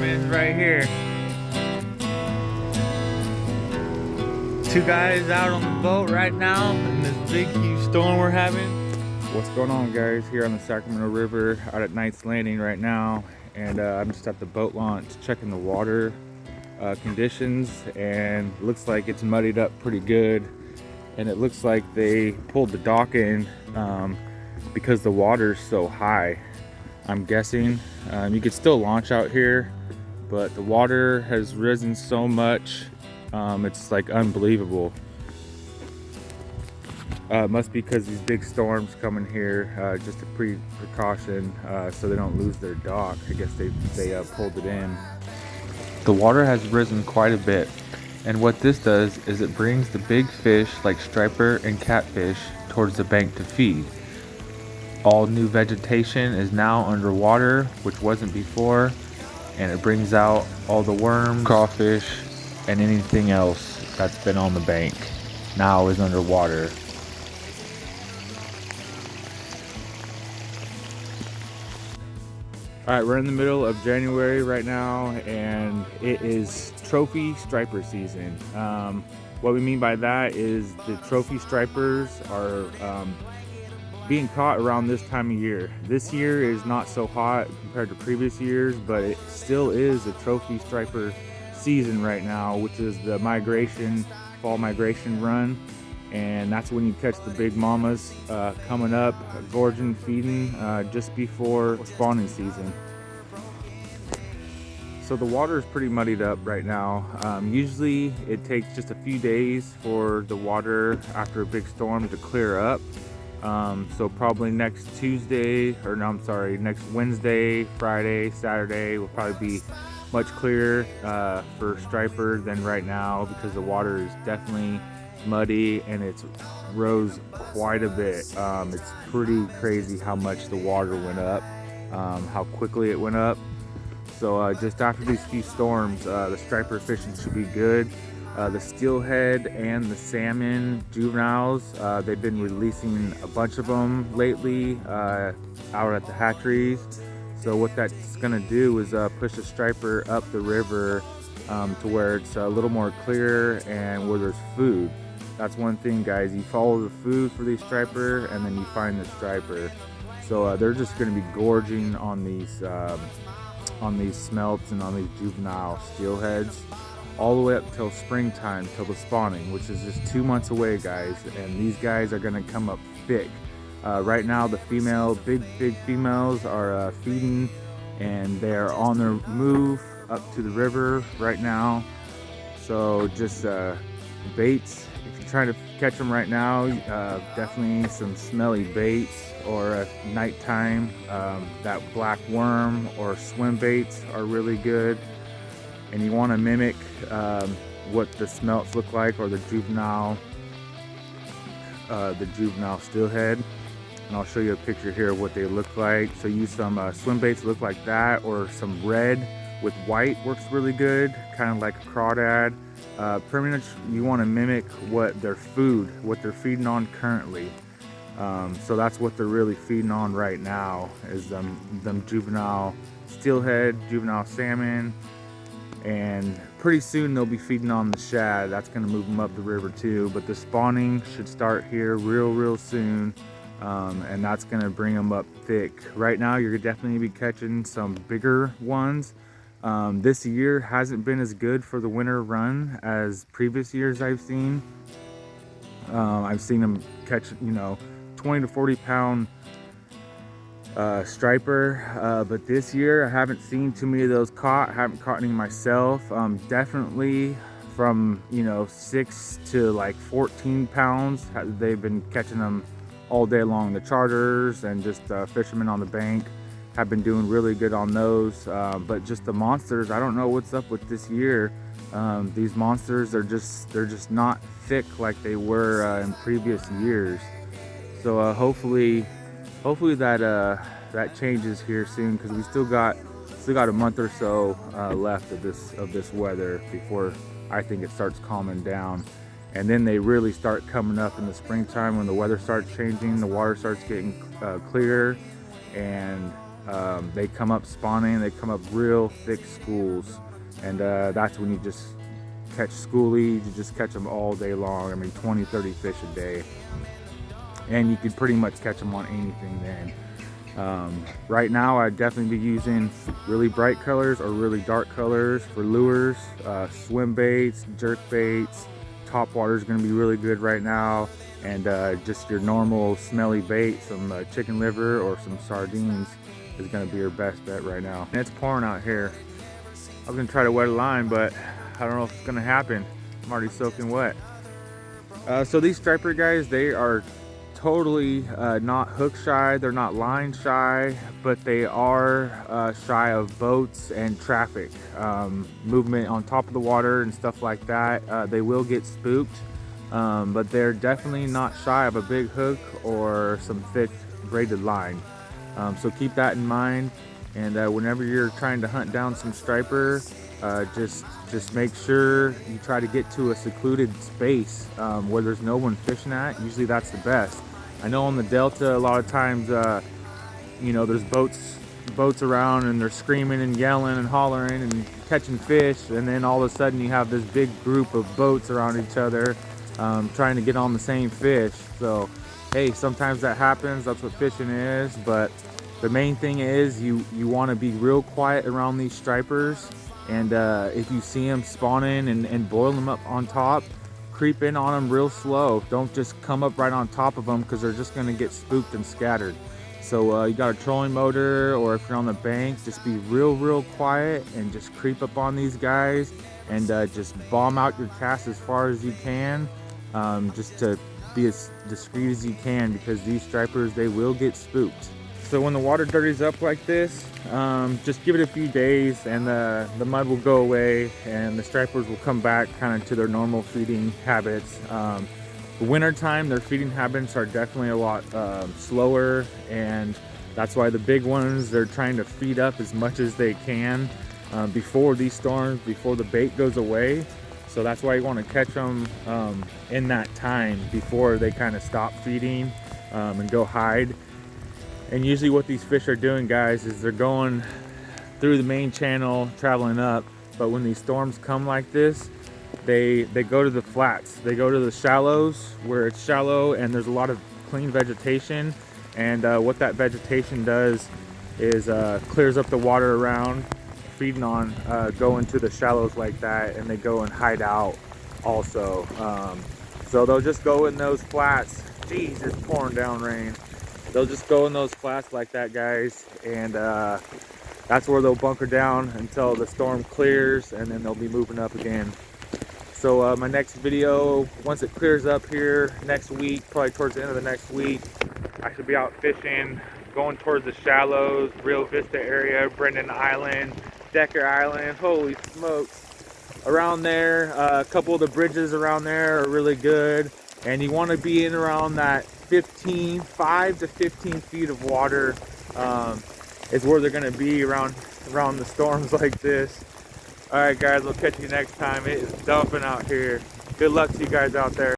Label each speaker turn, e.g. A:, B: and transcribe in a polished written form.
A: fishermen right here. Two guys out on the boat right now in this big huge storm we're having. What's going on, guys? Here on the Sacramento River out at Knight's Landing right now, and I'm just at the boat launch checking the water conditions, and looks like it's muddied up pretty good, and it looks like they pulled the dock in because the water's so high. I'm guessing you could still launch out here, but the water has risen so much, it's like unbelievable. Must be because these big storms coming here, just a precaution so they don't lose their dock. I guess they pulled it in. The water has risen quite a bit, and what this does is it brings the big fish like striper and catfish towards the bank to feed. All new vegetation is now underwater, which wasn't before, and it brings out all the worms, crawfish, and anything else that's been on the bank now is underwater. Alright, we're in the middle of January right now, and it is trophy striper season. What we mean by that is the trophy stripers are being caught around this time of year. This year is not so hot compared to previous years, but it still is a trophy striper season right now, which is the fall migration run. And that's when you catch the big mamas coming up, gorging, feeding just before spawning season. So the water is pretty muddied up right now. Usually it takes just a few days for the water after a big storm to clear up. So probably next Wednesday, Friday, Saturday will probably be much clearer for striper than right now, because the water is definitely muddy and it's rose quite a bit. It's pretty crazy how much the water went up, how quickly it went up. So just after these few storms, the striper fishing should be good. The steelhead and the salmon juveniles, they've been releasing a bunch of them lately out at the hatcheries. So what that's gonna do is push the striper up the river to where it's a little more clear and where there's food. That's one thing, guys. You follow the food for these striper, and then you find the striper. So they're just going to be gorging on these smelts and on these juvenile steelheads all the way up till springtime, till the spawning, which is just 2 months away, guys. And these guys are going to come up thick. Right now, the big females are feeding, and they are on their move up to the river right now. So just baits. If you're trying to catch them right now, definitely some smelly baits, or at nighttime, that black worm or swim baits are really good. And you want to mimic what the smelts look like, or the juvenile steelhead. And I'll show you a picture here of what they look like. So use some swim baits look like that, or some red with white works really good, kind of like a crawdad. Pretty much you want to mimic what they're feeding on currently. So that's what they're really feeding on right now, is them juvenile steelhead, juvenile salmon, and pretty soon they'll be feeding on the shad. That's going to move them up the river too, but the spawning should start here real soon, and that's going to bring them up thick. Right now you're definitely be catching some bigger ones. This year hasn't been as good for the winter run as previous years I've seen. I've seen them catch 20 to 40 pound striper, but this year I haven't seen too many of those caught. I haven't caught any myself. Definitely from 6 to like 14 pounds. They've been catching them all day long. The charters and just fishermen on the bank have been doing really good on those, but just the monsters, I don't know what's up with this year. These monsters, they're just not thick like they were in previous years. So hopefully that changes here soon, because we still got a month or so left of this weather before I think it starts calming down. And then they really start coming up in the springtime when the weather starts changing, the water starts getting clearer, and they come up spawning, they come up real thick schools, and that's when you just catch schoolies. You just catch them all day long. I mean, 20-30 fish a day, and you could pretty much catch them on anything then. Right now I'd definitely be using really bright colors or really dark colors for lures, swim baits, jerk baits. Top water is going to be really good right now, and just your normal smelly bait, some chicken liver or some sardines is going to be your best bet right now. And it's pouring out here. I was going to try to wet a line, but I don't know if it's going to happen. I'm already soaking wet. So these striper guys, they are totally not hook shy, they're not line shy, but they are shy of boats and traffic, movement on top of the water and stuff like that. They will get spooked, but they're definitely not shy of a big hook or some thick braided line. So keep that in mind, and whenever you're trying to hunt down some striper, just make sure you try to get to a secluded space where there's no one fishing at. Usually that's the best. I know on the Delta a lot of times, you know, there's boats around and they're screaming and yelling and hollering and catching fish, and then all of a sudden you have this big group of boats around each other trying to get on the same fish. So hey, sometimes that happens. That's what fishing is. But the main thing is you want to be real quiet around these stripers, and if you see them spawning and boil them up on top, creep in on them real slow. Don't just come up right on top of them, because they're just going to get spooked and scattered. So you got a trolling motor, or if you're on the bank, just be real quiet and just creep up on these guys, and just bomb out your cast as far as you can, just to be as discreet as you can, because these stripers, they will get spooked. So when the water dirties up like this, just give it a few days, and the mud will go away, and the stripers will come back kind of to their normal feeding habits. The winter time, their feeding habits are definitely a lot slower, and that's why the big ones, they're trying to feed up as much as they can before these storms, before the bait goes away. So that's why you want to catch them in that time before they kind of stop feeding and go hide. And usually what these fish are doing, guys, is they're going through the main channel, traveling up. But when these storms come like this, they go to the flats. They go to the shallows where it's shallow and there's a lot of clean vegetation. And what that vegetation does is clears up the water around, feeding on, go into the shallows like that, and they go and hide out also. So they'll just go in those flats. Geez, it's pouring down rain. They'll just go in those flats like that, guys, and that's where they'll bunker down until the storm clears, and then they'll be moving up again. So my next video, once it clears up here next week, probably towards the end of the next week, I should be out fishing, going towards the shallows, Rio Vista area, Brendan Island, Decker Island. Holy smokes. Around there, a couple of the bridges around there are really good, and you want to be in around that 5 to 15 feet of water is where they're going to be around the storms like this. All right, guys, we'll catch you next time. It is dumping out here. Good luck to you guys out there.